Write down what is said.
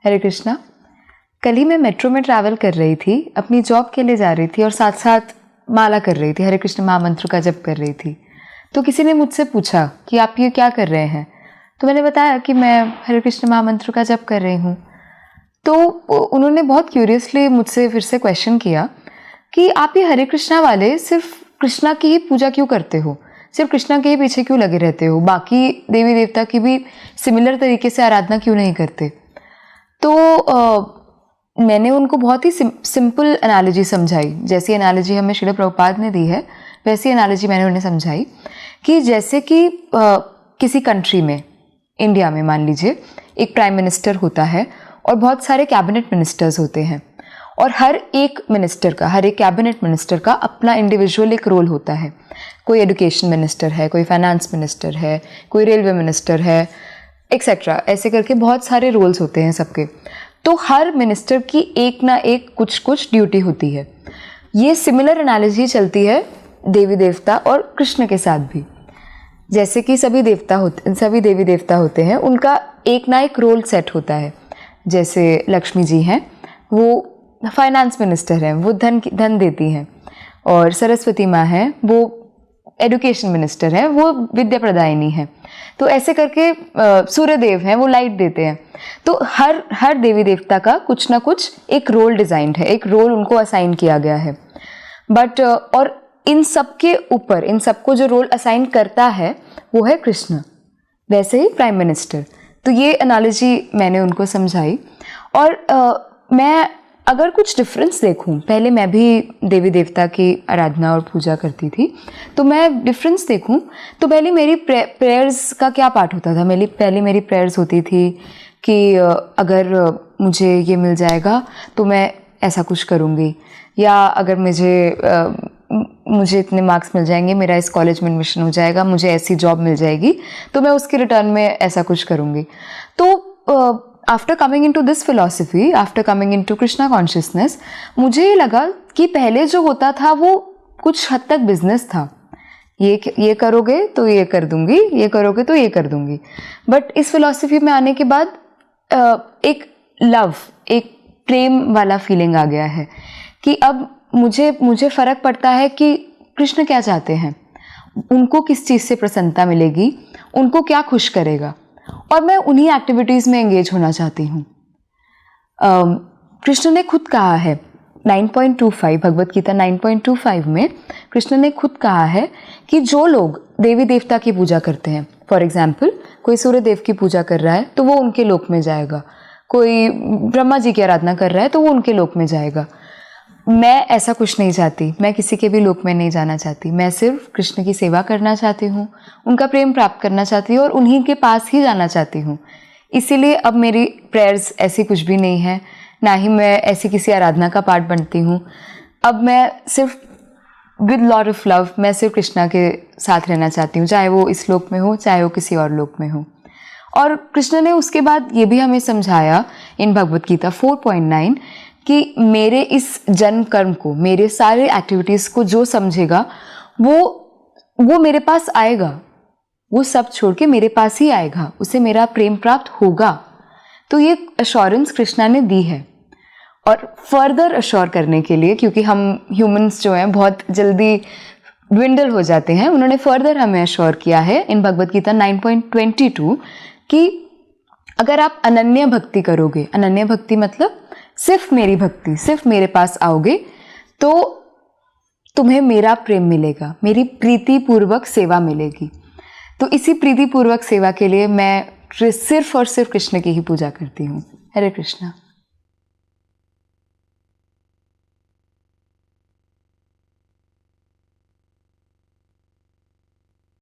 हरे कृष्णा। कल ही मैं मेट्रो में ट्रैवल कर रही थी, अपनी जॉब के लिए जा रही थी और साथ साथ माला कर रही थी, हरे कृष्ण महामंत्र का जप कर रही थी। तो किसी ने मुझसे पूछा कि आप ये क्या कर रहे हैं, तो मैंने बताया कि मैं हरे कृष्ण महामंत्र का जप कर रही हूँ। तो उन्होंने बहुत क्यूरियसली मुझसे फिर से क्वेश्चन किया कि आप ये हरे कृष्णा वाले सिर्फ कृष्णा की ही पूजा क्यों करते हो, सिर्फ कृष्णा के ही पीछे क्यों लगे रहते हो, बाकी देवी देवता की भी सिमिलर तरीके से आराधना क्यों नहीं करते। तो मैंने उनको बहुत ही सिंपल एनालॉजी समझाई, जैसी एनालॉजी हमें श्रील प्रभुपाद ने दी है वैसी एनालॉजी मैंने उन्हें समझाई कि जैसे कि किसी कंट्री में, इंडिया में मान लीजिए एक प्राइम मिनिस्टर होता है और बहुत सारे कैबिनेट मिनिस्टर्स होते हैं, और हर एक कैबिनेट मिनिस्टर का अपना इंडिविजुअल एक रोल होता है। कोई एजुकेशन मिनिस्टर है, कोई फाइनेंस मिनिस्टर है, कोई रेलवे मिनिस्टर है, एक्सेट्रा, ऐसे करके बहुत सारे रोल्स होते हैं सबके। तो हर मिनिस्टर की एक ना एक कुछ ड्यूटी होती है। ये सिमिलर एनालॉजी चलती है देवी देवता और कृष्ण के साथ भी। जैसे कि सभी देवी देवता होते हैं, उनका एक ना एक रोल सेट होता है। जैसे लक्ष्मी जी हैं, वो फाइनेंस मिनिस्टर हैं, वो धन देती हैं, और सरस्वती माँ हैं, वो एजुकेशन मिनिस्टर हैं, वो विद्या प्रदायिनी है। तो ऐसे करके सूर्यदेव हैं, वो लाइट देते हैं। तो हर देवी देवता का कुछ ना कुछ एक रोल डिजाइंड है, एक रोल उनको असाइन किया गया है। बट और इन सब के ऊपर, इन सबको जो रोल असाइन करता है वो है कृष्ण, वैसे ही प्राइम मिनिस्टर। तो ये एनालॉजी मैंने उनको समझाई। और मैं अगर कुछ डिफरेंस देखूं, पहले मैं भी देवी देवता की आराधना और पूजा करती थी, तो मैं डिफरेंस देखूं तो पहले मेरी प्रेयर्स का क्या पार्ट होता था। पहले मेरी प्रेयर्स होती थी कि अगर मुझे ये मिल जाएगा तो मैं ऐसा कुछ करूँगी, या अगर मुझे इतने मार्क्स मिल जाएंगे, मेरा इस कॉलेज में एडमिशन हो जाएगा, मुझे ऐसी जॉब मिल जाएगी, तो मैं उसके रिटर्न में ऐसा कुछ करूँगी। तो after coming into this philosophy, after coming into Krishna consciousness, मुझे ये लगा कि पहले जो होता था वो कुछ हद तक बिजनेस था। ये करोगे तो ये कर दूंगी, ये करोगे तो ये कर दूंगी। बट इस फिलॉसफी में आने के बाद एक लव, एक प्रेम वाला फीलिंग आ गया है कि अब मुझे फर्क पड़ता है कि कृष्ण क्या चाहते हैं, उनको किस चीज़ से प्रसन्नता मिलेगी, उनको क्या खुश करेगा, और मैं उन्हीं एक्टिविटीज़ में एंगेज होना चाहती हूँ। कृष्ण ने खुद कहा है 9.25 भगवत गीता 9.25 में कृष्ण ने खुद कहा है कि जो लोग देवी देवता की पूजा करते हैं, फॉर एग्जाम्पल कोई सूर्य देव की पूजा कर रहा है तो वो उनके लोक में जाएगा, कोई ब्रह्मा जी की आराधना कर रहा है तो वो उनके लोक में जाएगा। मैं ऐसा कुछ नहीं चाहती, मैं किसी के भी लोक में नहीं जाना चाहती। मैं सिर्फ कृष्ण की सेवा करना चाहती हूँ, उनका प्रेम प्राप्त करना चाहती हूँ और उन्हीं के पास ही जाना चाहती हूँ। इसीलिए अब मेरी प्रेयर्स ऐसी कुछ भी नहीं है, ना ही मैं ऐसी किसी आराधना का पार्ट बनती हूँ। अब मैं सिर्फ विद लॉट ऑफ लव, मैं सिर्फ कृष्णा के साथ रहना चाहती हूँ, चाहे वो इस लोक में हो, चाहे वो किसी और लोक में हो। और कृष्ण ने उसके बाद ये भी हमें समझाया इन भगवत गीता 4.9 कि मेरे इस जन्म कर्म को, मेरे सारे एक्टिविटीज़ को जो समझेगा वो मेरे पास आएगा, वो सब छोड़ के मेरे पास ही आएगा, उसे मेरा प्रेम प्राप्त होगा। तो ये अश्योरेंस कृष्णा ने दी है। और फर्दर अश्योर करने के लिए, क्योंकि हम ह्यूमंस जो हैं बहुत जल्दी ड्विंडल हो जाते हैं, उन्होंने फर्दर हमें अश्योर किया है इन भगवत गीता 9.22 कि अगर आप अनन्य भक्ति करोगे, अनन्य भक्ति मतलब सिर्फ मेरी भक्ति, सिर्फ मेरे पास आओगे, तो तुम्हें मेरा प्रेम मिलेगा, मेरी प्रीतिपूर्वक सेवा मिलेगी। तो इसी प्रीतिपूर्वक सेवा के लिए मैं सिर्फ और सिर्फ कृष्ण की ही पूजा करती हूँ। हरे कृष्णा।